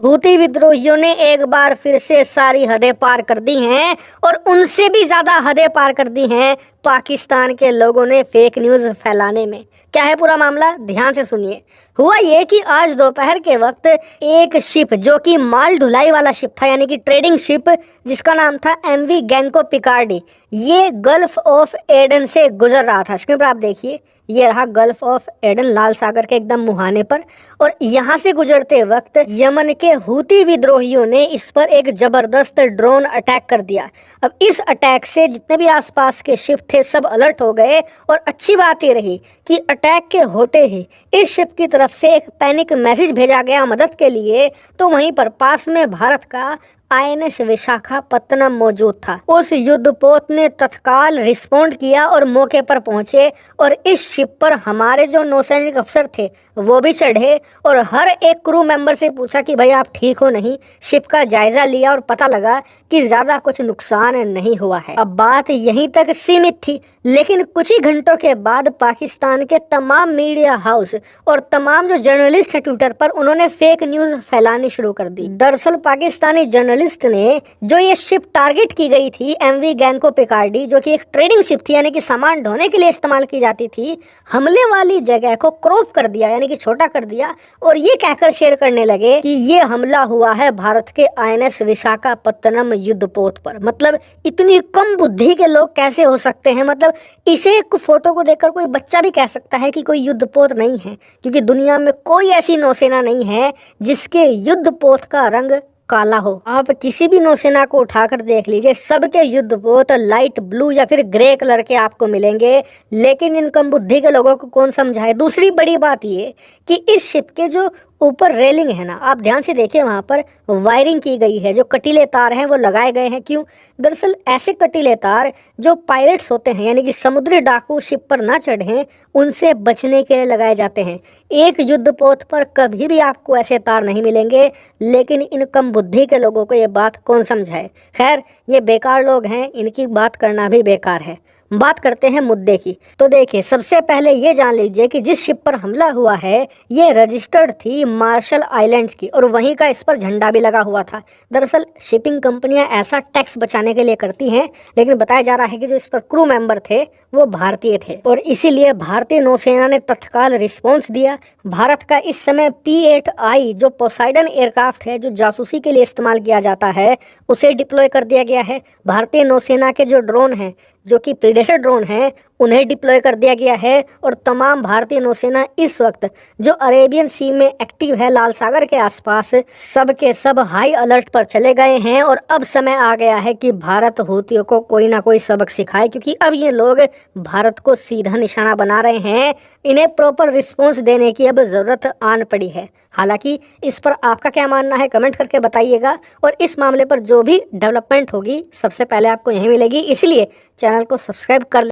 Houthi विद्रोहियों ने एक बार फिर से सारी हदें पार कर दी हैं और उनसे भी ज्यादा हदें पार कर दी हैं पाकिस्तान के लोगों ने फेक न्यूज फैलाने में। क्या है पूरा मामला, ध्यान से सुनिए। हुआ ये कि आज दोपहर के वक्त एक शिप जो कि माल ढुलाई वाला शिप था, यानी कि ट्रेडिंग शिप, जिसका नाम था एमवी गैंको पिकार्डी, ये गल्फ ऑफ एडन से गुजर रहा था। स्क्रीन पर आप देखिए, ये रहा गल्फ ऑफ एडन, लाल सागर के एकदम मुहाने पर। और यहाँ से गुजरते वक्त यमन के हूती विद्रोहियों ने इस पर एक जबरदस्त ड्रोन अटैक कर दिया। अब इस अटैक से जितने भी आसपास के शिप थे सब अलर्ट हो गए। और अच्छी बात ये रही कि अटैक के होते ही इस शिप की तरफ से एक पैनिक मैसेज भेजा गया मदद के लिए। तो वहीं पर पास में भारत का आईएनएस विशाखापत्तनम मौजूद था। उस युद्धपोत ने तत्काल रिस्पॉन्ड किया और मौके पर पहुंचे। और इस शिप पर हमारे जो नौसैनिक अफसर थे वो भी चढ़े और हर एक क्रू मेंबर से पूछा कि भाई आप ठीक हो नहीं। शिप का जायजा लिया और पता लगा कि ज्यादा कुछ नुकसान नहीं हुआ है। अब बात यहीं तक सीमित थी, लेकिन कुछ ही घंटों के बाद पाकिस्तान के तमाम मीडिया हाउस और तमाम जो जर्नलिस्ट हैं ट्विटर पर, उन्होंने फेक न्यूज फैलानी शुरू कर दी। दरअसल पाकिस्तानी जर्नलिस्ट ने जो ये शिप टारगेट की गई थी एमवी गैंको पिकार्डी, जो कि एक ट्रेडिंग शिप थी, यानी कि सामान ढोने के लिए इस्तेमाल की जाती थी, हमले वाली जगह को क्रॉप कर दिया, यानी कि छोटा कर दिया। और ये कहकर शेयर करने लगे कि ये हमला हुआ है भारत के आईएनएस विशाखापत्तनम युद्धपोत पर। मतलब इतनी कम बुद्धि के लोग कैसे हो सकते हैं। मतलब इसे एक फोटो को देखकर कोई बच्चा भी कह सकता है कि कोई युद्धपोत नहीं है, क्योंकि दुनिया में कोई ऐसी नौसेना नहीं है जिसके युद्धपोत का रंग काला हो। आप किसी भी नौसेना को उठाकर देख लीजिए, सबके युद्धपोत लाइट ब्लू या फिर ग्रे कलर के आपको मिलेंगे। लेकिन इन कम बुद्धि के लोगों को कौन समझाए। दूसरी बड़ी बात ये कि इस शिप के जो ऊपर रेलिंग है ना, आप ध्यान से देखिए, वहां पर वायरिंग की गई है, जो कटीले तार हैं वो लगाए गए हैं। क्यों? दरअसल ऐसे कटीले तार जो पायरेट्स होते हैं, यानी कि समुद्री डाकू शिप पर ना चढ़ें, उनसे बचने के लिए लगाए जाते हैं। एक युद्धपोत पर कभी भी आपको ऐसे तार नहीं मिलेंगे, लेकिन इन कम बुद्धि के लोगों को ये बात कौन समझाए। खैर, ये बेकार लोग हैं, इनकी बात करना भी बेकार है। बात करते हैं मुद्दे की। तो देखिए, सबसे पहले ये जान लीजिए कि जिस शिप पर हमला हुआ है ये रजिस्टर्ड थी मार्शल आइलैंड्स की, और वहीं का इस पर झंडा भी लगा हुआ था। दरअसल शिपिंग कंपनियां ऐसा टैक्स बचाने के लिए करती हैं, लेकिन बताया जा रहा है कि जो इस पर क्रू मेंबर थे वो भारतीय थे, और इसीलिए भारतीय नौसेना ने तत्काल रिस्पॉन्स दिया। भारत का इस समय P-8I जो पोसाइडन एयरक्राफ्ट है, जो जासूसी के लिए इस्तेमाल किया जाता है, उसे डिप्लॉय कर दिया गया है। भारतीय नौसेना के जो ड्रोन हैं, जो कि प्रीडेटर ड्रोन हैं, उन्हें डिप्लॉय कर दिया गया है। और तमाम भारतीय नौसेना इस वक्त जो अरेबियन सी में एक्टिव है, लाल सागर के आसपास, सब के सब हाई अलर्ट पर चले गए हैं। और अब समय आ गया है कि भारत हूतियों को कोई ना कोई सबक सिखाए, क्योंकि अब ये लोग भारत को सीधा निशाना बना रहे हैं। इन्हें प्रॉपर रिस्पॉन्स देने की अब ज़रूरत आन पड़ी है। हालांकि इस पर आपका क्या मानना है कमेंट करके बताइएगा। और इस मामले पर जो भी डेवलपमेंट होगी सबसे पहले आपको यहीं मिलेगी, इसलिए चैनल को सब्सक्राइब कर